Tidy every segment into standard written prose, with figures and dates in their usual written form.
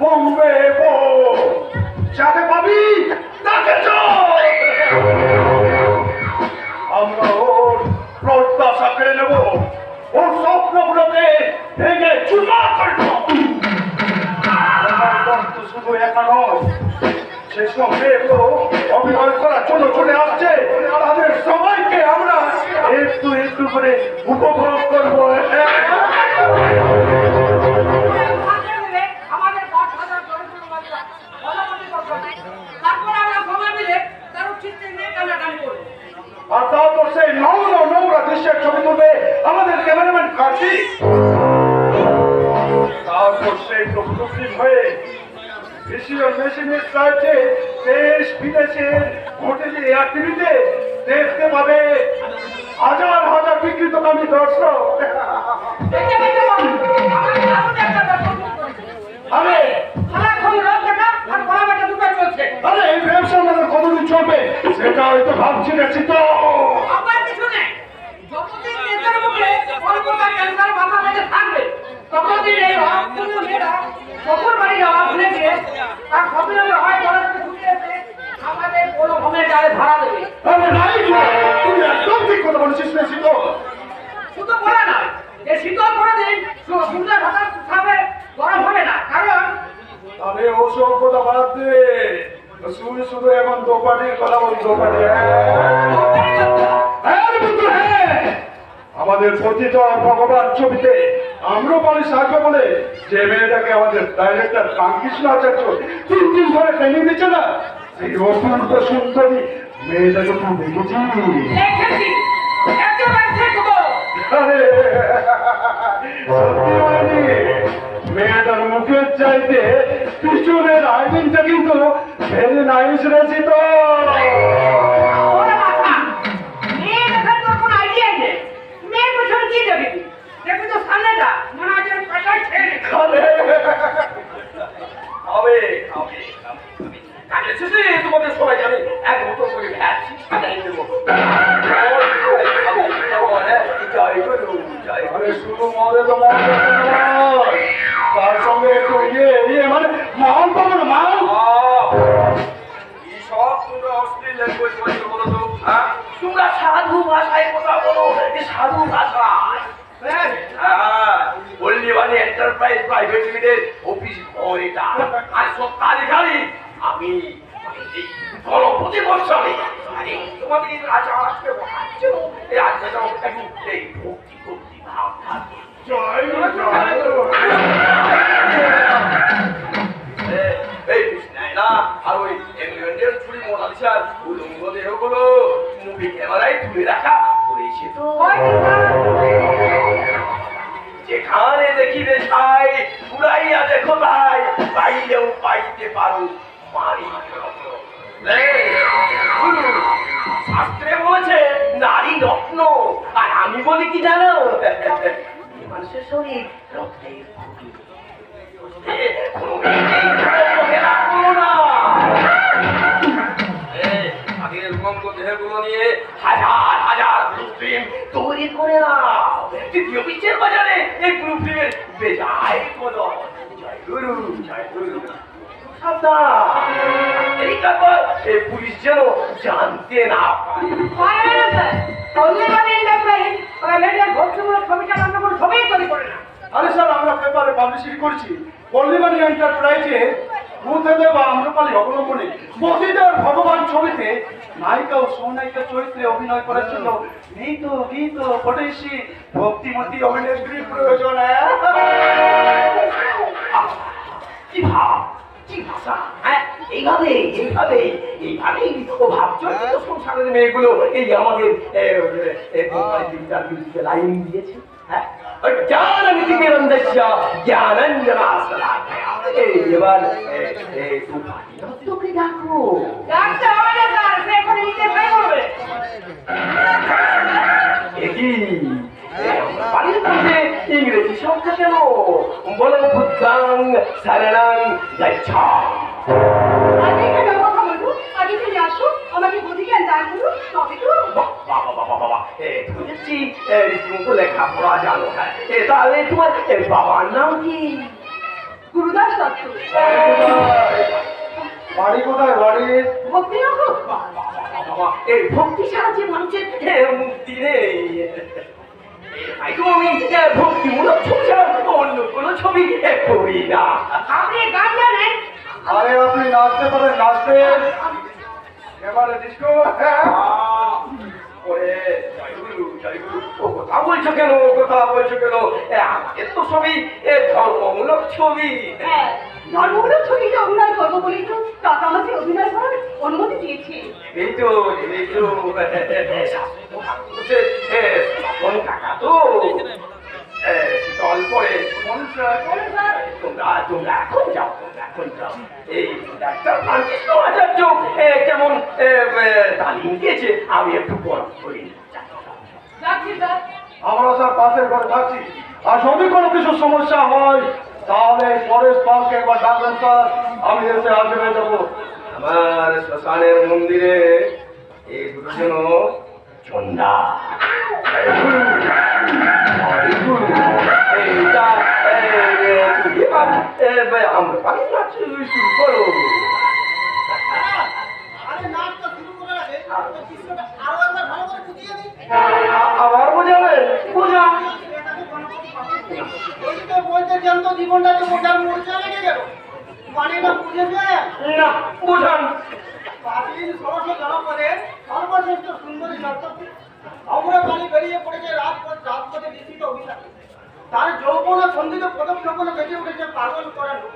বোম্বে যাকে পাবি তাকে চল। আমরা ওর প্রত্যাশা কেড়ে নেব, ওর স্বপ্নগুলোকে ভেঙে চুরমার করে দেব। শুধু একা নয়, সেসব মেয়েগুলো অভিনয় করার জন্য চলে আসছে, তাদের সবাইকে আমরা একটু একটু করে উপভোগ করবো। আর তারপর সেই নোংরা দৃশ্যের ছবি তুলবে আমাদের ক্যামেরাম্যান কার্তিক। তারপর সেই প্রস্তুতি হয়ে মেশিনের সাহায্যে দেশ বিদেশের হোটেলে টিভিতে দেখতে পাবে হাজার হাজার বিকৃতকামী দর্শক। আরে এই ব্যবসা আমাদের কতদিন চলবে সেটা হয়তো ভাবছি গেছি তো। একদম ঠিক কথা বলেছিস না শীতল। শুধু বলে না যে শীতল করে দিন সুন্দর ভাষা খাবে গরম হবে না, কারণ আরে ওসব কথা বাদ দে, শুধু এখন দোকানের কথা বল। দোকানে আমাদের পতিত ভগবান ছবিতে আম্রপালি সাহায্য বলে যে মেয়েটাকে আমাদের ডাইরেক্টর রামকৃষ্ণ আচার্য 3 দিন ধরে ট্রেনিং দিচ্ছে না, সেই অপূর্ব সুন্দরী মেয়েটাকে তুই দেখেছিস? আরে সত্যি বলেনি, মেয়েটার মুখের চাইতে পিছনের আইডিংটা কিন্তু ভেরি নাইস রেছি তো। তোমাদের সবাই জানে এক মতো করে শুধু মদে তো তার সঙ্গে একটু ইয়ে মানে মাল পাবো না মাল। সব তোমরা অশ্লীল ল্যাঙ্গুয়েজ বলছো বলো তো? হ্যাঁ, তোমরা সাধু ভাষায় কথা বলো, সাধু ভাষায়। পল্লীবাড়ি এন্টারপ্রাইজ প্রাইভেট লিমিটেড অফিস এটা আর সব কালি খালি আমি গণপতি বর্ষালে তোমাদের রাজা আসবে বসাচ্ছ এই রাজা এই ভক্তি ভক্তি ভাব থাকে। জয় এই কৃষ্ণায়না আর ওই ইংল্যান্ডের ছুরি মোনালিসার উলঙ্গ দেহগুলো মুভি ক্যামেরায় তুলে রাখা হয়েছে তো। যেখানে দেখিবে ছাই উড়াইয়া দেখো তাই, পাইলেও পাইতে পারো মারি। শাস্ত্রে বলেছে নারী রত্ন, আর আমি বলি কি জানো, মানুষের শরীর রক্তের দেহগুলো নিয়ে হাজার হাজার ফিল্ম তৈরি করে না। তৃতীয় বিশ্বের বাজারে এই ব্লু ফিল্মের বেজায় কদর। জয় গুরু জয় গুরু। পুলিশ যেন জানতে না আরে স্যার আমরা পেপারে পাবলিশিং করছি পল্লীবাড়ি এন্টারপ্রাইজে বুদ্ধদেব আম্রপালি অবলম্বনে পতিতার ভগবান ছবিতে নায়িকা ও সৌনায়িকা চরিত্রে অভিনয় করার জন্য গীত গীত ফটেশি ভক্তিমতী অভিনেত্রী প্রয়োজন। কি ভাব কি ভাষা, হ্যাঁ এইভাবেই ও ভাবচন্দ্র সংসারের মেয়েগুলো এই আমাদের লাইন দিয়েছে। হ্যাঁ এবার তোকে ডাকো ইংরেজি শব্দ কেন বলো? বুদ্ধাং শরণং গচ্ছা। রীতিমতো লেখাপড়া জানো, তাহলে তোমার বাবার নাম কি? গুরুদাস দত্ত। বাড়ি কোথায় বাড়ি? ভক্তিনগর। বাবা, এই ভক্তি ছাড়া যে মানুষের মুক্তি নেই। আমি ভক্তিমূলক ছবি ছাড়া অন্য কোনো ছবি করি না। আপনি গান জানেন? আরে আপনি নাচতে পারেন, নাচতে এবারে ডিস্কো। হ্যাঁ ওরে জয়গুরু জয়গুরু, ও কথা বলছো কেন, ও কথা বলছো কেন? আমাদের তো ছবি ধর্মমূলক ছবি। হ্যাঁ, ধর্মমূলক ছবিতে অভিনয় করবো বলেই তো কাকা আমাকে অভিনয় করার অনুমতি দিয়েছে। এই তো কাকা তো শীতল পরে তোমরা এখন যাও, এখন যাও। এই ডাক্তার ফ্রান্সিস আচার্য কেমন তালিম দিয়েছে, আমি একটু গরম করি। যাচ্ছি স্যার। আমরা স্যার পাশের ঘরে থাকছি, আর যদি কোনো কিছু সমস্যা হয় তাহলে পরেশ পালকে একবার ডাকবেন স্যার, আমি এসে হাজির হয়ে যাবো। আমার শ্মশানের মন্দিরে এই দুটো যেন চন্দা আমরা পারি না, শুরু করো। আবার বোঝাবে, বোঝা জীবনটাকে বোঝার মূর্ছা লেগে গেল, মানে না বুঝেছে? না বোঝান। প্রাচীন ষোড়শ জনপদের সর্বশ্রেষ্ঠ সুন্দরী নর্তকী অমরাকালী বেরিয়ে পড়েছে রাজপথে নিশ্চিত অভিশাপে। তার যৌবন ও সন্ধিত পদক্ষেপণে বেঁচে উঠেছে পাগল করা লোক।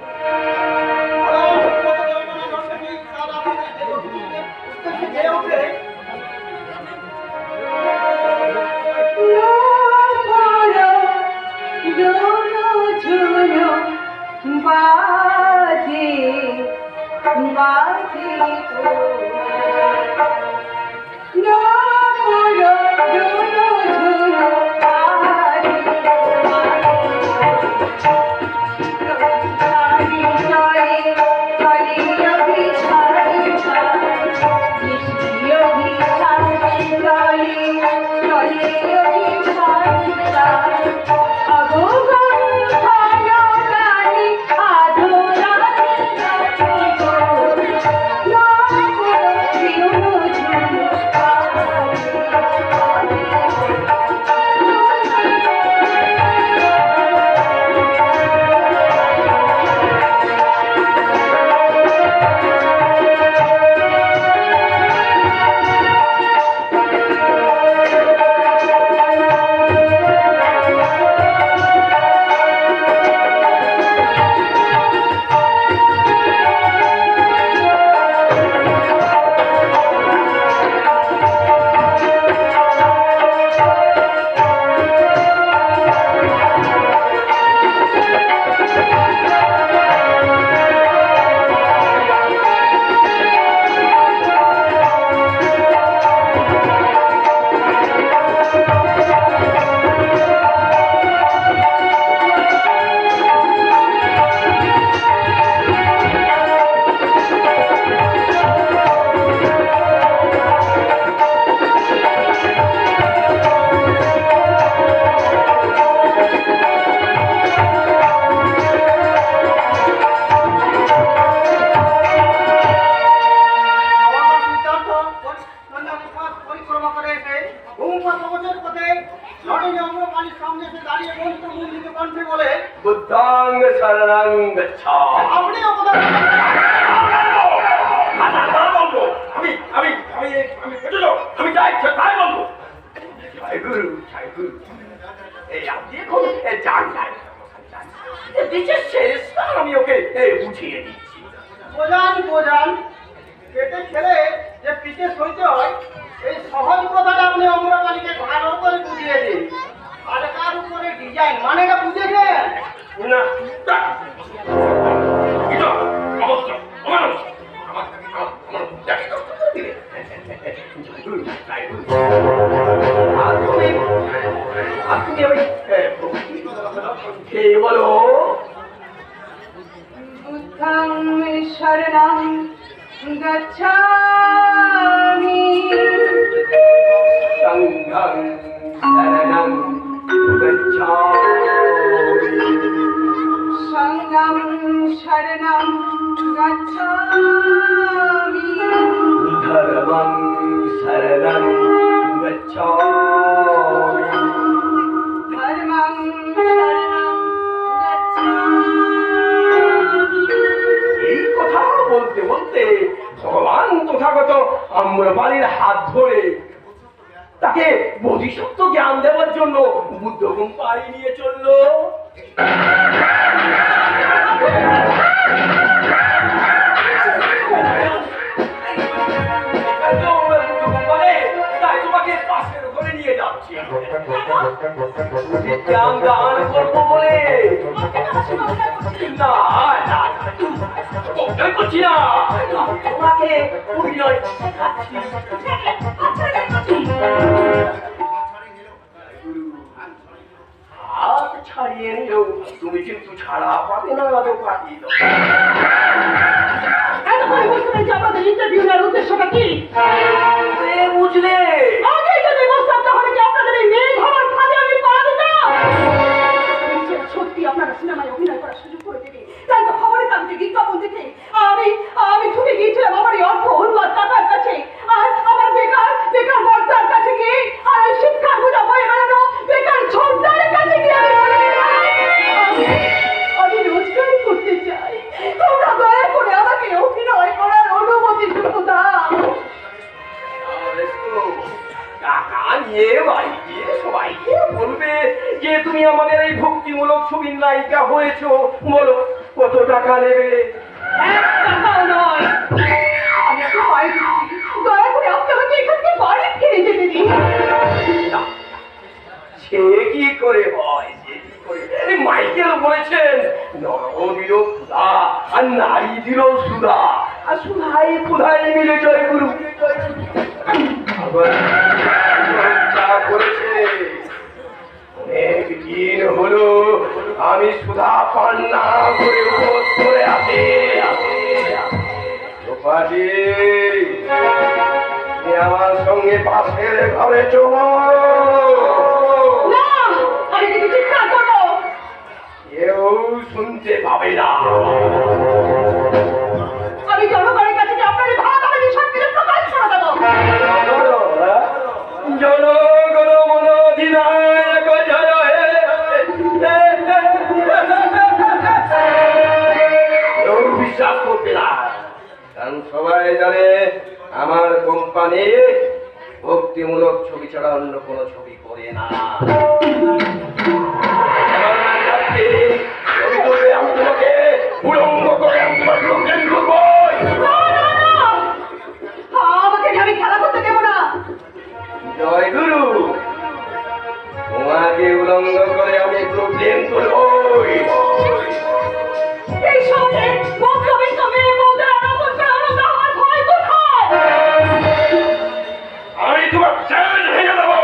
উদ্দেশ্যে গেয়ে ওঠে বাজে বাজে বুদ্ধাং শরণং গচ্ছামি। আপনি অবদান বলবো আমি আমি আমি আমি কেটে যাও, আমি যা ইচ্ছা তাই বলবো। জয় গুরু জয় গুরু। এই আপনি এখন যান যান, দেশের শেষ আমি ওকে বুঝিয়ে দিচ্ছি। বোঝান পেটে খেলে যে পিঠে সইতে হয়, এই সহজ কথাটা আপনি অমরাকালীকে ভালো করে বুঝিয়ে দিন। হালকার উপরে ডিজাইন মানেটা বুঝেছেন? না এটা অবস্থা আমার তুমি আমি বলো বুদ্ধং শরণং গচ্ছামি সংঘং শরণং গচ্ছামি সংঘং শরণং গচ্ছামি ধর্মং শরণং গচ্ছামি। ধর্মং শরণং গচ্ছামি। এই কথা বলতে বলতে ভগবান তথাগত আম্রপালির হাত ধরে তাকে বোধিসত্ত্ব জ্ঞান দেওয়ার জন্য বুদ্ধ গুম্পায় নিয়ে চললো। তাই তোমাকে পাশের ঘরে নিয়ে যাচ্ছি জ্ঞান দান করবো বলে। না না অভিনয় করছি না, তোমাকে অভিনয় শেখাচ্ছি। হাত ছাড়িয়ে নিও, তুমি কিন্তু ছাড়া পাবে না, আদৌ পাঠিয়ে দাও। এতক্ষণ বুঝতে পেরেছি আপনাদের ইন্টারভিউ নেওয়ার উদ্দেশ্যটা কি? বুঝলে আগেই যদি বুঝতাম তাহলে কি আপনাদের এই মেয়ে ধরার ফাঁদে আমি পা দিতাম? সত্যি আপনারা সিনেমায় অভিনয় করার সুযোগ করে দেবে তাই তো খবরের কাগজে বিজ্ঞাপন দেখে আমি ছুটে গিয়েছিলাম আমার এই অর্থ উন্মাদ কাকার কাছে, আর আমার বেকার বর্তার কাছে গিয়ে, আর ওই শিক্ষার বোঝা বয়ে বেড়ানো বেকার ছোটদারের কাছে গিয়ে আমি রোজগার করতে চাই। তোমরা দয়া করে আমাকে অভিনয় করার অনুমতি শুধু দাও। টাকা নিয়ে বাড়ি গিয়ে সবাইকে বলবে যে তুমি আমাদের এই ভক্তিমূলক ছবির নায়িকা হয়েছো, বলো কত টাকা নেবে? এক টাকাও নয়। আমি একটা পায়ে দিচ্ছি, দয়া করে আপনি আমাকে এখান থেকে বাড়ি ফিরে যেতে দিন। না, সে কি করে হয়, সে কি করে? এই মাইকেল বলেছেন নর দিল ক্ষুধা আর নারী দিল সুধা, আর সুধাই ক্ষুধাই মিলে জয় গুরু। আবার চা করেছে, অনেক দিন হলো আমি সুধা পান না করে উপোস করে আছি। গোপালি, তুমি আমার সঙ্গে পাশের ঘরে চলো। না, আমি কিন্তু চিৎকার করবো। কেউ শুনতে পাবে না। আমি জনগণের কাছে যে আপনার এই ভাগ আমি সব কিছু প্রকাশ করে দেবো। জনগণ মন অধিনায়ক জয় হে। কেউ বিশ্বাস করবে না, কারণ সবাই জানে আমার কোম্পানি ভক্তিমূলক ছবি ছাড়া অন্য কোনো ছবি করে না। ছবি করবে আমি তোমাকে উলঙ্গ করে আমি তোমার লোকজন করবো। আমাকে নিয়ে আমি খেলা করতে দেবো না। জয় গুরু, তোমাকে উলঙ্গ করে আমি প্রবলেম করবো। এই সমাজে মধ্যবিত্ত মেয়ে বউদের আনন্দ আনন্দ আমার ভয় কোথায়? আমি তোমার তেজ ভেঙে দেবো।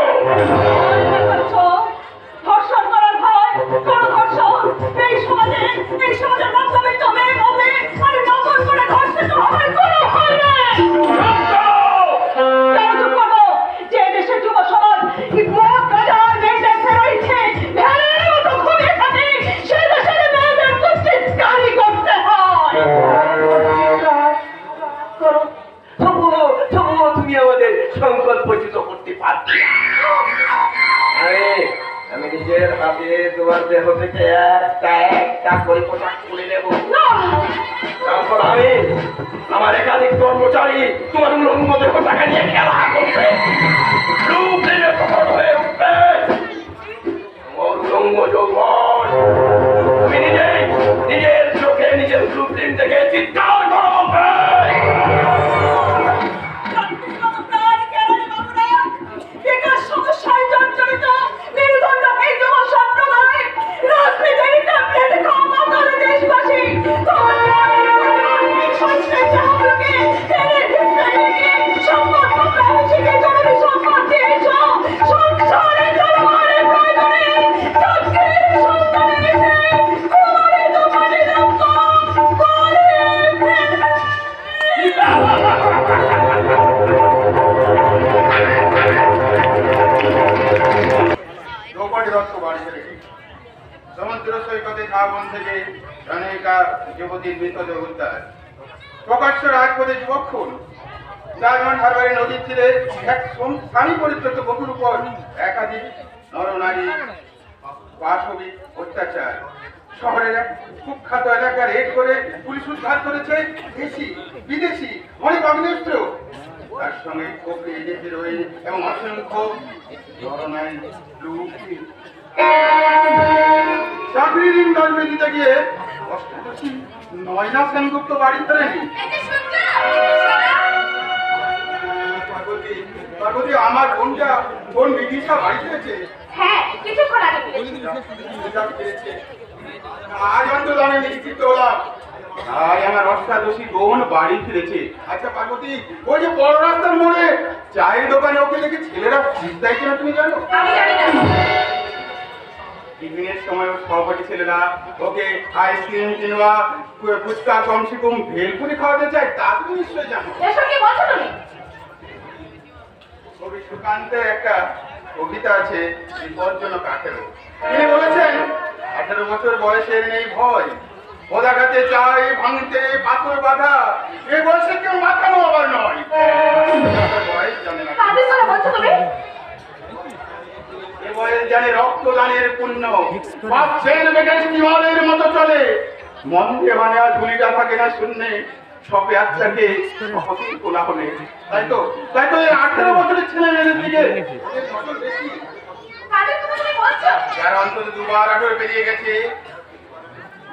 ধর্ষণ করার ভয়, কোনো ধর্ষণ এই সমাজের মধ্যবিত্ত মেয়ে বউদের আর নকল করে ধর্ষিত হওয়ার কোনো ভয় নেই। কেন চুপ করবো? যে দেশের যুব সমাজ মদ গাঁজা আর মেয়েদের ফেরাইছে ভেড়ার মতো ঘুমিয়ে থাকে, সে দেশের মেয়েদের চিৎকারই করতে হয়। তবুও তুমি আমাদের সংকল্পচ্যুত করতে পারবে না। আমি নিজের হাতে তোমার দেহ থেকে একটা করে পোশাক খুলে নেব। তারপর আমি আমার একাধিক কর্মচারী তোমার উলঙ্গ দেহ টাকা নিয়ে খেলা করবে, রূপ দিলে প্রকট হয়ে উঠবে তোমার উলঙ্গ যৌবন। তুমি নিজের চোখে নিজের রূপ দিন থেকে চিৎকার করো। বেকার সমস্যায় জর্জরিত মেরুদণ্ড এই যুব সম্প্রদায় রাজনীতির ট্যাবলেট খাওয়া মাতাল দেশবাসী তোমার সংশ্লিষ্ট হলকে টেনে হিসেবে নিয়ে সম্পদ প্রকাশিকে জরুরি সম্পদ দিয়েছ সংসারে জনগণের প্রয়োজনে চাকরির সন্তানে এসে তোমারে দোকানে রক্ত করে দ্রৌপদী দত্ত বাড়িতে রেখে সমুদ্র সৈকতে ঘা বন থেকে অনেকা যুবতীর মৃতদেহ উদ্ধার। প্রকাশ্য রাজপথে যুবক খুন, ডায়মন্ড হারবারে নদীর তীরে এক স্বামী পরিত্যক্ত বধূর উপর একাধিক নরনারী পাশবিক অত্যাচার, শহরের এক কুখ্যাত এলাকা রেড করে পুলিশ উদ্ধার করেছে দেশি বিদেশি অনেক আগ্নেয়াস্ত্র, তার সঙ্গে কোকেন, হেরোইন এবং অসংখ্য নরনারী লুট। চাকরির ইন্টারভিউ দিতে গিয়ে অষ্টাদশী নয়না সেনগুপ্ত বাড়ি ফেরেনি। পার্বতী, পার্বতী, আমার বোন বিদিশা বাড়ি ফিরেছে। হ্যাঁ, কিছুক্ষণ আগে ফিরেছি। আজ অন্তত আমি নিশ্চিত হলাম আজ আমার অষ্টাদশী বোন বাড়ি ফিরেছে। আচ্ছা পার্বতী, ওই যে বড় রাস্তার মোড়ে চায়ের দোকানে ওকে দেখে ছেলেরা ফিস দেয় কিনা তুমি জানো? আমি জানি না। টিফিনের সময় ওর সহপাঠী ছেলেরা ওকে আইসক্রিম কিংবা ফুচকা কমসে কম ভেলপুরি খাওয়াতে চায়, তা তুমি নিশ্চয়ই জানো। এসব কি বলছো তুমি? কবি সুকান্তের একটা কবিতা আছে বিপজ্জনক 18। তিনি বলেছেন 18 বছর বয়সের নেই ভয়, পদাঘাতে চাই ভাঙতে পাথর বাঁধা, এ বয়সে কেউ মাথানো আবার নয়। বয়স জানে না, কাদের কথা বলছো তুমি? এ বয়স জানে রক্তদানের পুণ্য, পাচ্ছেন মেঘের মতো চলে, মন্দিরে মানে আর ঝুলিটা থাকে না শূন্যে, সবে আত্মাকে সহজেই তোলা হলে। তাই তো এই 18 বছরের ছেলে মেয়েদের দিকে ওদের নজর বেশি। কাদের কথা তুমি বলছো? যারা অন্তত 2 বার 18 পেরিয়ে গেছে,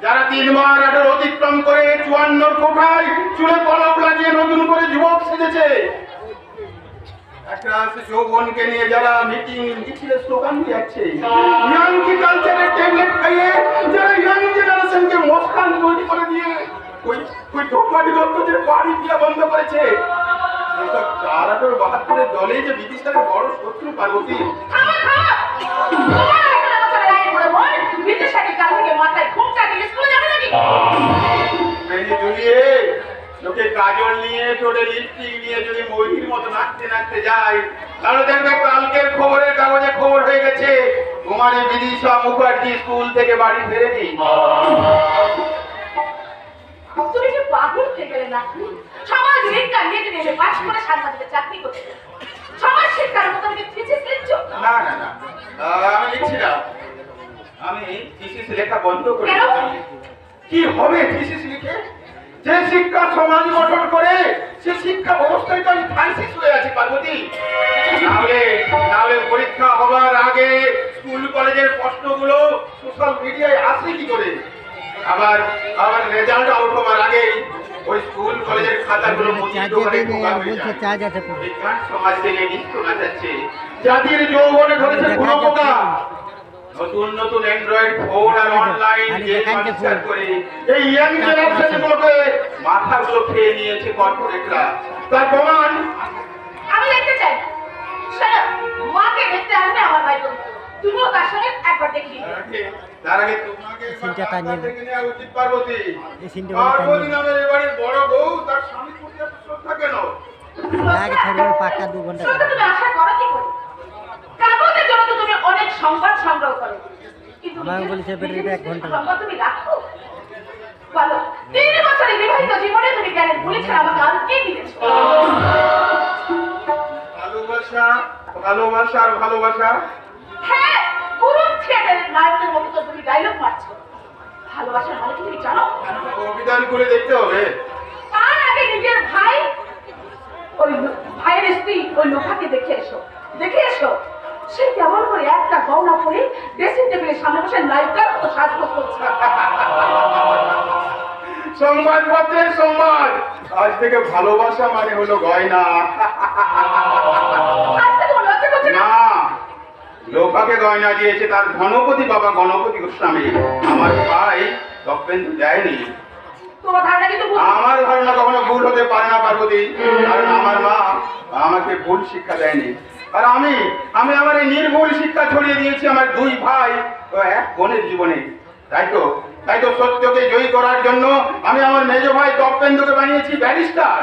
যারা 3 বার 18 অতিক্রম করে 54 কোঠায় চুলে পলক লাগিয়ে নতুন করে যুবক সেজেছে, একটা আছে যৌবনকে নিয়ে যারা মিটিং মিছিলে স্লোগান দিচ্ছে, ইয়াংকি কালচারের ট্যাবলেট খাইয়ে যারা ইয়াং জেনারেশনকে মস্তান তৈরি করে দিয়ে ওই ধোপাটি দত্তদের বাড়ি দিয়া বন্ধ করেছে। এইসব 72 দলে যে ব্রিটিশের বড় শত্রু পার্বতী। থামো, থামো। তোমার 18 বছরের আইন করে বল, বিদেশাকে কাল থেকে মাথায় ঘুমটা দিয়ে স্কুলে যাবে নাকি? বেরিয়ে ঝুলিয়ে লোকে কাজল নিয়ে টোটে লিপস্টিক নিয়ে যদি মহির মতো নাচতে নাচতে যায়, তাহলে দেখবে কালকের খবরের কাগজে খবর হয়ে গেছে কুমারী বিদিশা মুখার্জি স্কুল থেকে বাড়ি ফেরেনি। তুমি কি পাগল হয়ে গেলে না? সমাজ বিজ্ঞান নিয়ে নেমে পাশ করে সাংবাদিকের চাকরি করতে, সমাজ শিক্ষার মতো তুমি থিসিস লিখছো? না না না, আমি লিখছি না, আমি থিসিস লেখা বন্ধ করে কেন? দিয়েছি। কি হবে থিসিস লিখে? যে শিক্ষা সমাজ গঠন করে সে শিক্ষা ব্যবস্থায় তো আমি ফাইসিস হয়ে আছি পার্বতী। নাহলে পরীক্ষা হবার আগে স্কুল কলেজের প্রশ্নগুলো সোশ্যাল মিডিয়ায় আসে কি করে? আবার রেজাল্ট আউট হবার আগে ওই স্কুল কলেজের খাতাগুলো বিজ্ঞান সমাজ থেকে নিত্য নাচাচ্ছে, জাতির যৌবনে ধরেছে কোনো পোকা। নতুন নতুন অ্যান্ড্রয়েড ফোন আর অনলাইন গেম আবিষ্কার করে এই ইয়াং জেনারেশনগুলোকে মাথাগুলো খেয়ে নিয়েছে কর্পোরেটরা। তার প্রমাণ আমি দেখতে চাই। শোনো, মাকে দেখতে আসবে আমার ভাই বোন, তুমিও তার সঙ্গে একবার দেখি। তার আগে তোমাকে দেখে নেওয়া উচিত পার্বতী। পার্বতী নামের এবারে বড় বউ তার স্বামী পুত্রের শ্রদ্ধা কেন? পাক্কা 2 ঘন্টা তুমি আশা করো কি করে? কাগজের জন্য তো তুমি অনেক সংবাদ সংগ্রহ করো, কিন্তু আমাকে বলেছে এটা 1 ঘন্টা সংবাদ তুমি রাখো? বলো, 3 বছরের বিবাহিত জীবনে তুমি জ্ঞানের ভুলে ছাড়া আমাকে আর কি দিয়েছো? ভালোবাসা, ভালোবাসা আর ভালোবাসা। হ্যাঁ, পুরো থিয়েটারের নায়কের মতো তো তুমি ডায়লগ মারছো। ভালোবাসার মানে কি তুমি জানো? অভিধান করে দেখতে হবে। তার আগে নিজের ভাই, ওই ভাইয়ের স্ত্রী ওই লোকাকে দেখে এসো, দেখে এসো সে কেমন করে একটা গহনা পরে ড্রেসিং টেবিলের সামনে বসে নায়িকার মতো সাজগোজ করছে। সংবাদপত্রের সংবাদ, আজ থেকে ভালোবাসা মানে হলো গয়না। আজ থেকে তোমার লজ্জা করছে না? না, লোকাকে গয়না দিয়েছে তার গণপতি বাবা গণপতি গোস্বামী, আমার ভাই তপেন্দু দেয়নি। তোমার ধারণা কিন্তু ভুল। আমার ধারণা কখনো ভুল হতে পারে না পার্বতী, কারণ আমার মা আমাকে ভুল শিক্ষা দেয়নি। আর আমি আমার এই নির্ভুল শিক্ষা ছড়িয়ে দিয়েছি আমার 2 ভাই ও 1 বোনের জীবনে। তাই তো সত্যকে জয়ী করার জন্য আমি আমার মেজ ভাই তপেন্দুকে বানিয়েছি ব্যারিস্টার।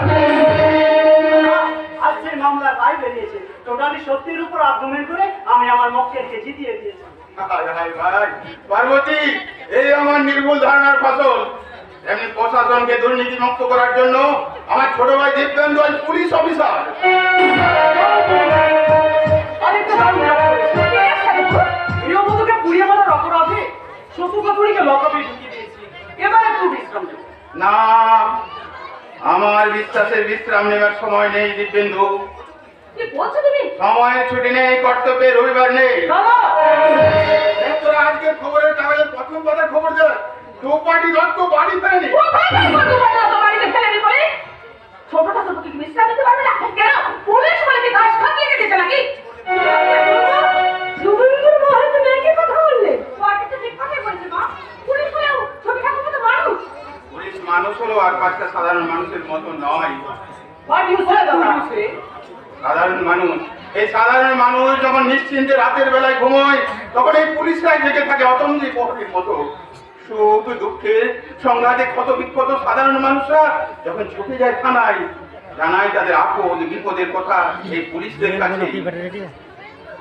আজকের মামলার রায় বেরিয়েছে, টোটালি সত্যির উপর আক্রমণ করে আমি আমার মক্কেলকে জিতিয়ে দিয়েছি। হায় হায় ভাই, পার্বতী এই আমার নির্ভুল ধারণার ফসল। এমনি প্রশাসনকে দুর্নীতি মুক্ত করার জন্য আমার ছোট ভাই দিব্যেন্দু আজ পুলিশ অফিসার। আরেকটা দারুণ কাজ করেছে। গৃহবধূকে পুড়িয়ে মারার অপরাধে শ্বশুর শাশুড়িকে লকআপে ঢুকিয়ে দিয়েছি। এবার একটু বিশ্রাম নেব। না, আমার বিশ্বাসের বিশ্রাম নেবার সময় নেই দিব্যেন্দু। কি বলছো তুমি? সময়ের ছুটি নেই, কর্তব্যের রবিবার নেই। দাদা, তোরা আজকে খবরের কাগজে প্রথম কথা খবর দে, দোপাটি দত্ত বাড়ি ফেরেনি। কোথায় কাজ করতে পারো তো বাড়িতে ফেলে নি বলে? ছোটটা ছোট কি বিশ্রাম নিতে পারবে না? কেন? পুলিশ বলে কি ঘাস খাত লেগে দিতে নাকি? শুভেন্দুর মা তুমি কি কথা বললে? বাড়িতে ঠিক কথাই বলছে মা। পুলিশ বলেও ছোট ঠাকুর তো মানুষ। পুলিশ মানুষ হলো আর পাঁচটা সাধারণ মানুষের মতো নয়। what you say, দাদা? সাধারণ মানুষ, এই সাধারণ মানুষ যখন নিশ্চিন্তে রাতের বেলায় ঘুমোয় তখন এই পুলিশরাই জেগে থাকে অতন্দ্রী প্রহরীর মতো। সুখ দুঃখে সংঘাতে ক্ষত বিক্ষত সাধারণ মানুষরা যখন ছুটে যায় থানায়, জানায় তাদের আপদ বিপদের কথা এই পুলিশদের কাছে।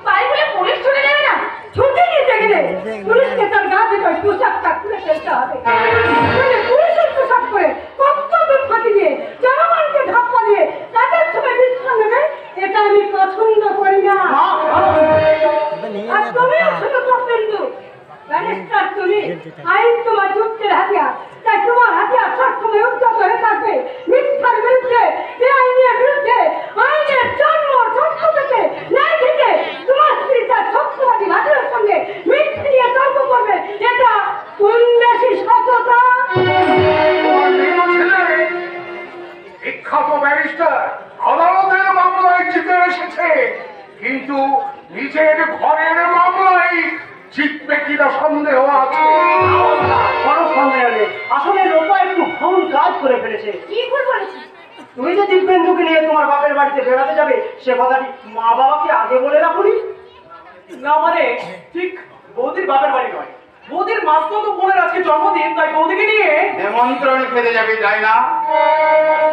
তাই বলে পুলিশ ছুটে যাবে না? ছুটে নিতে গেলে পুলিশকে তার গা থেকে পোশাকটা খুলে ফেলতে হবে। পুলিশের পোশাক পরে কর্তব্য ফাঁকি দিয়ে জনগণকে ধাপ্পা দিয়ে তাদের ছবি বিশ্রাম নেবে, এটা আমি পছন্দ করি না। আর তুমি শুধু কিন্তু ব্যারিস্টার তুমি, আইন তোমার যুক্তির হাতিয়ার, তাই তোমার হাতিয়ার সবসময় উদ্যত হয়ে থাকবে মিথ্যার বিরুদ্ধে, বেআইনের বিরুদ্ধে, আইনের জন্ম সত্য থেকে ন্যায় থেকে তোমার স্ত্রী তার সত্যবাদী ভাষার সঙ্গে মিথ্যে নিয়ে তর্ক করবে, এটা কোন বেশি সততা? বিখ্যাত ব্যারিস্টার আদালতের মামলায় জিতে এসেছে, কিন্তু নিজের ঘরের মামলায় জিতবে কিনা সন্দেহ আছে। কোনো সন্দেহ নেই। আসলে লোকটা একটু ভুল কাজ করে ফেলেছে। কি ভুল বলেছি? তুমি যে দিব্যেন্দুকে নিয়ে তোমার বাপের বাড়িতে বেড়াতে যাবে সে কথাটি মা বাবাকে আগে বলে রাখুনি। না মানে ঠিক বৌদির বাপের বাড়ি নয়, বৌদির মাসতো বোনের আজকে জন্মদিন, তাই বৌদিকে নিয়ে নিমন্ত্রণ খেতে যাবি তাই না?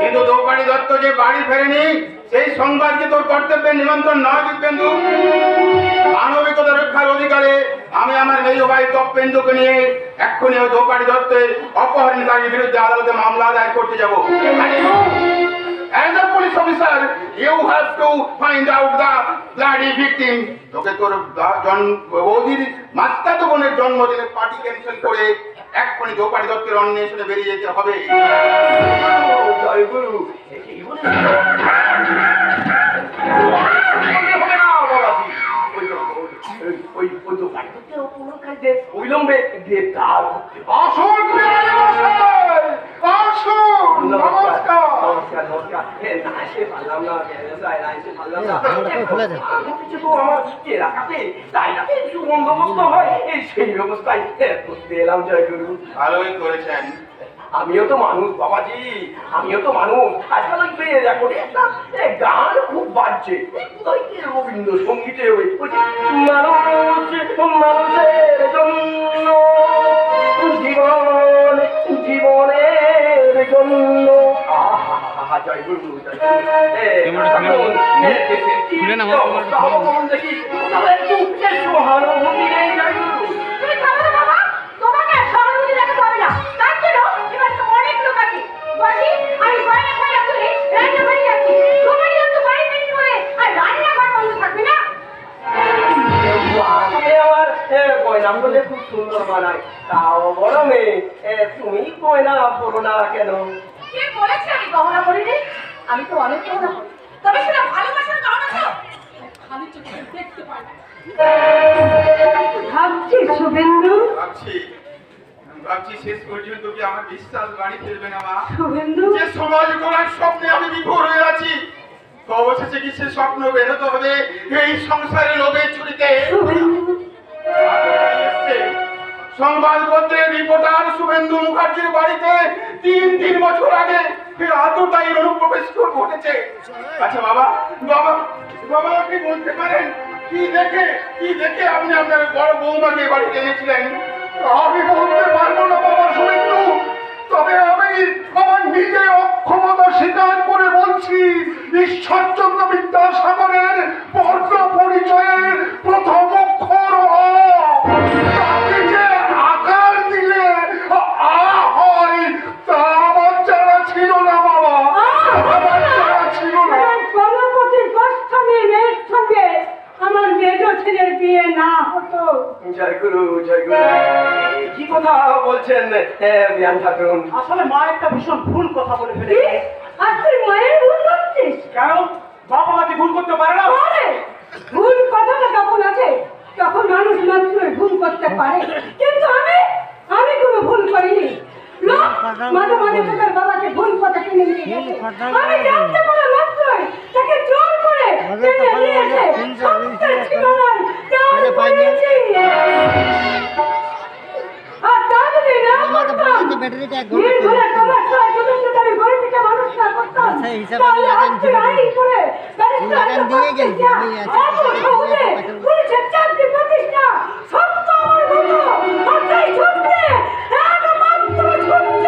কিন্তু দোপাটি দত্ত যে বাড়ি ফেরেনি সেই সংবাদকে তোর কর্তব্যের নিমন্ত্রণ নয় দিব্যেন্দু। মানবিকতা রক্ষার অধিকারে আমি আমার মেজ ভাই তপেন্দুকে নিয়ে এক্ষুনি ওই দোপাটি দত্তের অপহরণকারীর বিরুদ্ধে আদালতে মামলা দায়ের করতে যাবো। As a police officer, you have to find out the bloody victim. তোকে তোর বৌদির মাস্তাতো বোনের জন্মদিনের পার্টি ক্যান্সেল করে এক্ষুনি দোপাটি দত্তের অন্বেষণে বেরিয়ে যেতে হবে। জয় গুরু, এই বলে অবিলম্বে গ্রেপ্তার করতে। আসুন নমস্কার। নমস্কার। না এসে পারলাম না, না এসে পারলাম না। কিছু তো আমার এলাকাতে তাই না কিছু বন্দোবস্ত হয়, এই সেই ব্যবস্থায় করতে এলাম। জয় গুরু, ভালোই করেছেন। আমিও তো মানুষ বাবাজি, আমিও তো মানুষ। আজকাল ওই দেখো একটা গান খুব বাজছে, ওই রবীন্দ্রসঙ্গীতে ওই মানুষ মানুষের জন্য জীবন জীবনের জন্য। আহা জয় গুরু, জয় গুরু। দেখি একটু সহানুভূতি নেই। জয় গুরু, তুমি থামো না বাবা, তোমাকে সহানুভূতি দেখাতে হবে না। তার জন্য এবার তো অনেক লোক আছে। বলি আমি গয়না ফয়না তুলে রান্না বাড়ি যাচ্ছি, তোমার তো বাড়ি পেটি করে আর রান্নাঘর বন্ধ থাকবে না। আমার গয়না বলে খুব সুন্দর মানায়, তাও বড় মেয়ে তুমি গয়না পড়ো না কেন? কে বলেছে আমি গহনা করিনি? আমি তো অনেক গহনা করি, তবে সেটা ভালোবাসার গহনা তো খালি চোখে দেখতে পাই না। ভাবছি শুভেন্দু, ভাবছি শেষ পর্যন্ত কি আমার বিশ্বাস বাড়ি ফেলবে না মা? শুভেন্দু যে সমাজ গড়ার স্বপ্নে আমি বিভোর হয়ে আছি, অবশেষে কি সে স্বপ্ন বেরোতে হবে এই সংসারে লোভের চুরিতে? সংবাদপত্রে রিপোর্টার শুভেন্দু মুখার্জির বাড়িতে 3 বছর আগে আততায়ীর অনুপ্রবেশ ঘটেছে। আচ্ছা বাবা, বাবা বাবা আপনি বলতে পারেন কি দেখে আপনি আপনার বড় বৌমাকে বাড়িতে এনেছিলেন? আমি বলতে পারবো না বাবা শুভেন্দু, তবে আমি আমার নিজে অক্ষমতা স্বীকার করে বলছি, ঈশ্বরচন্দ্র বিদ্যাসাগরের বর্ণ পরিচয়ের প্রথম অক্ষর তাকে যে আকার দিলে আ হয় ছেলের বিয়ে না হতো। জয় গুরু জয় গুরু। কি কথা বলছেন বিয়ান ঠাকুর? আসলে মা একটা ভীষণ ভুল কথা বলে কি? ফেলেছে। আর তুই মায়ের ভুল করছিস? কেন বাবা মাকে ভুল করতে পারে না? আরে, ভুল কথাটা যখন আছে তখন মানুষ মাত্রই ভুল করতে পারে, কিন্তু আমি কোনো ভুল করিনি। লোক মাঝে মাঝে তার বাবাকে ভুল কথা কিনে নিয়ে গেছে, আমি জানতে পারা মাত্রই তাকে জোর করে টেনে নিয়ে এসে সত্যের সীমানায় দাঁড় করিয়েছি। আর তা যদি না করতাম, নির্ভয়ে তোমার সবাই শুধু আমি গরিবকে মানুষ না করতাম, তাহলে আজকে আইন করে ব্যারিস্টার দিয়ে গেছি আমি এত সহজে পুলিশের চাকরি পাতিস না। সত্য আমার মতো সত্যই সত্য, একমাত্র সত্য।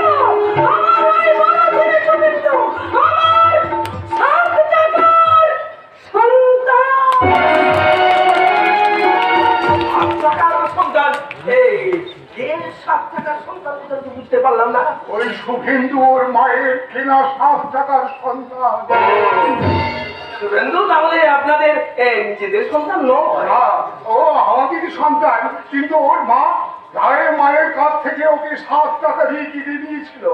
আমার ওই বড় ছেলে গোবিন্দ আমার 7 টাকার সন্তান। 7 টাকার সন্তান? এই কে 7 টাকার সন্তান? তো বুঝতে পারলাম না। ওই শুভেন্দুর মায়ের কেনা 7 টাকার সন্তান। শুভেন্দু তাহলে আপনাদের নিজেদের সন্তান নয়? না, ও আমাদেরই সন্তান, কিন্তু ওর মা গায়ে মায়ের কাছ থেকে ওকে 7 টাকা দিয়ে কিনে নিয়েছিল।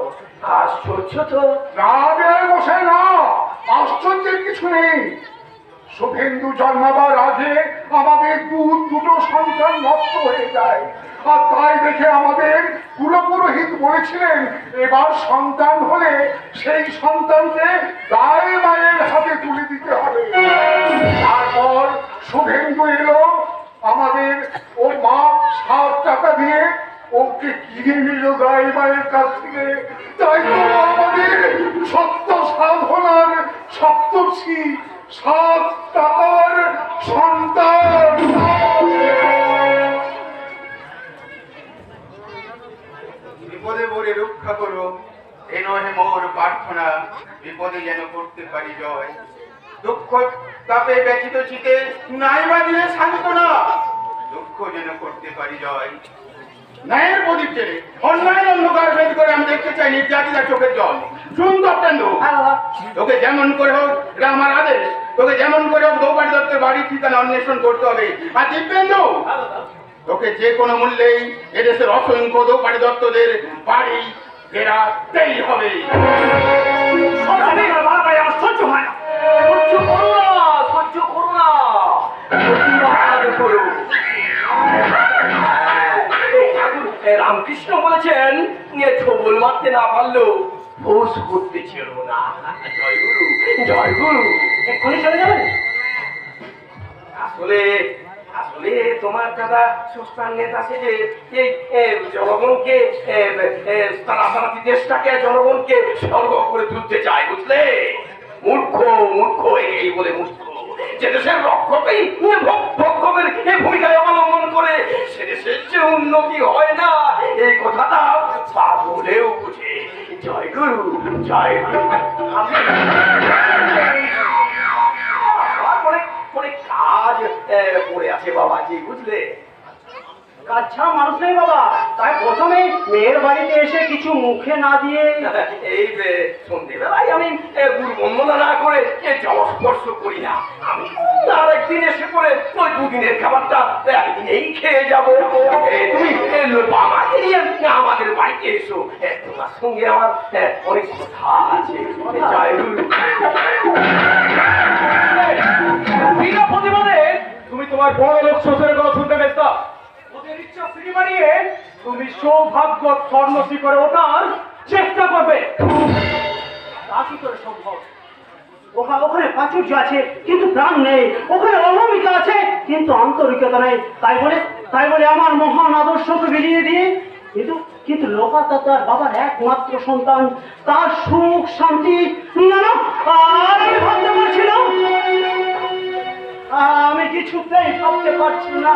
আশ্চর্য তো। না বেড়ে বসে না, আশ্চর্যের কিছু নেই। শুভেন্দু জন্মাবার আগে আমাদের দুটো সন্তান নষ্ট হয়ে যায়, আর তাই দেখে আমাদের কুলপুরোহিত বলেছিলেন এবার সন্তান হলে সেই সন্তানকে গায়ে মায়ের হাতে তুলে দিতে হবে। তারপর শুভেন্দু এলো, আমাদের ওর মা 7 টাকা দিয়ে ওকে কিনে নিল গায়ে মায়ের কাছ থেকে। তাই তো আমাদের সত্য সাধনার সপ্তর্ষি 7 টাকার সন্তান। বিপদে পড়ে রক্ষা করো, এ নহে মোর প্রার্থনা, বিপদে যেন করতে পারি জয়। দুঃখ তাপে ব্যথিত চিতে নাই বা দিলে সান্ত্বনা, দুঃখ যেন করতে পারি জয়। ন্যায়ের প্রদীপ জেলে অন্যায়ের অন্ধকার ভেদ করে আমি দেখতে চাই নির্যাতিতার চোখের জল। শুন দপ্তেন্দু, তোকে যেমন করে হোক, এটা আমার আদেশ, তোকে যেমন করে হোক দ্রৌপদী দত্তের বাড়ির ঠিকানা অন্বেষণ করতে হবে। আর দিব্যেন্দু, তোকে যে কোনো মূল্যেই এদেশের অসংখ্য দ্রৌপদী দত্তদের বাড়ি ফেরাতেই হবে। সহ্য হয় না, সহ্য করো না, সহ্য করো না, প্রতিবাদ করো। রামকৃষ্ণ বলেছেন ছবল মারতে না পারলেও ফোঁস করতে ছিল না। জয় গুরু জয় গুরু। এক্ষুনি চলে যাবেন? আসলে আসলে তোমার দাদা সুস্থান নেতা সেজে এই জনগণকে তাড়াতাড়ি দেশটাকে জনগণকে স্বর্গ করে তুলতে চায়, বুঝলে? মূর্খ মূর্খ এই বলে মূর্খ। যে দেশের রক্ষকেই ভক্ষকের ভূমিকায় অবলম্বন করে সে দেশের যে উন্নতি হয় না, এই কথাটা পাগলেও বুঝে। জয় গুরু জয় গুরু। অনেক কাজ পড়ে আছে বাবাজি, বুঝলে? কাজ ছাড়া মানুষ নেই বাবা, তাই প্রথমে মেয়ের বাড়িতে এসে কিছু মুখে না দিয়ে এই সন্ধ্যেবেলায় আমি গুরু বন্দনা না করে জলস্পর্শ করি না। আমি আর একদিন এসে করে ওই 2 দিনের খাবারটা একদিনেই খেয়ে যাবো। তুমি আমাকে নিয়ে আমাদের বাড়িতে এসো, তোমার সঙ্গে আমার অনেক কথা আছে। জয় গুরু। বিনা প্রতিবাদে তুমি তোমার বড় লোক শ্বশুরের কথা শুনতে ব্যস্ত। ওদের ইচ্ছা ফিরি বাড়িয়ে তুমি সৌভাগ্য স্বর্ণশ্রী করে ওঠার চেষ্টা করবে। তা কি করে সম্ভব? ওখানে প্রাচুর্য আছে কিন্তু প্রাণ নেই, ওখানে অহমিকা আছে কিন্তু আন্তরিকতা নেই। তাই বলে আমার মহান আদর্শকে বিলিয়ে দিয়ে কিন্তু লোকাতা তার বাবার একমাত্র সন্তান, তার সুখ শান্তি না না আর আমি ভাবতে পারছি না, আমি কিছুতেই ভাবতে পারছি না।